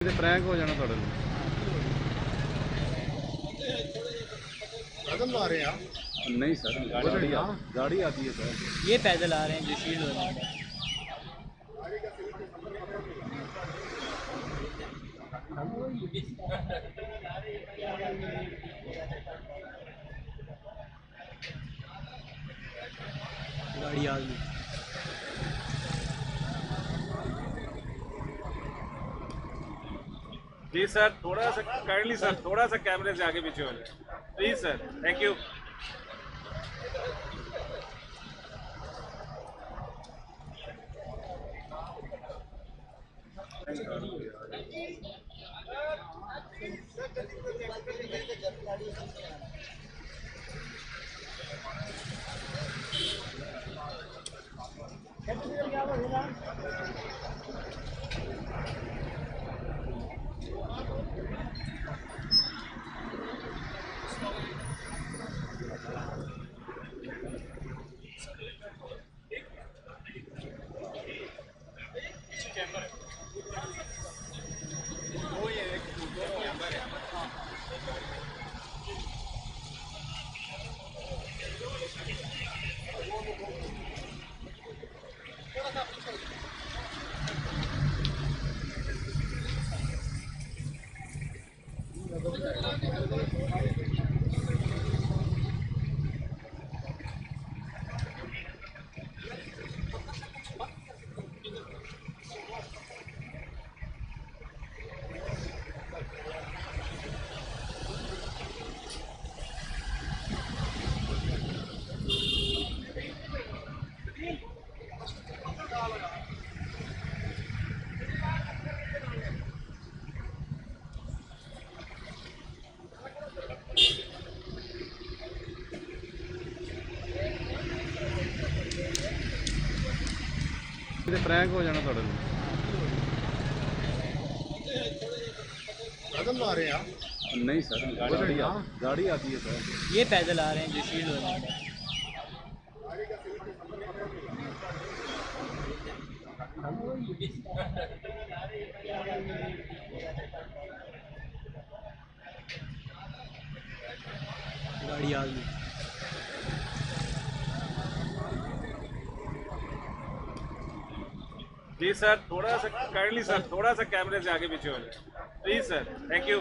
ਤੇ ਪ੍ਰੈਂਕ ਹੋ ਜਾਣਾ ਤੁਹਾਡੇ ਨਾਲ। कदम ला रहे हैं आप? नहीं सर, गाड़ी आती है सर। ये पैदल आ रहे हैं जो शील्ड हो रहे हैं। गाड़ी आ गई। जी सर, थोड़ा सा काइंडली सर, थोड़ा सा कैमरे से आगे पीछे हो जाए प्लीज सर, थैंक यू। ਤੇ ਪ੍ਰੈਂਕ ਹੋ ਜਾਣਾ ਤੁਹਾਡੇ ਨਾਲ। कदम ला रहे हैं आप? नहीं सर, गाड़ी आती है सर। ये पैदल आ रहे हैं जो शील्ड हो रहे हैं। गाड़ी आ गई। जी सर, थोड़ा सा काइंडली सर, थोड़ा सा कैमरे से आगे पीछे हो जाए प्लीज सर, थैंक यू।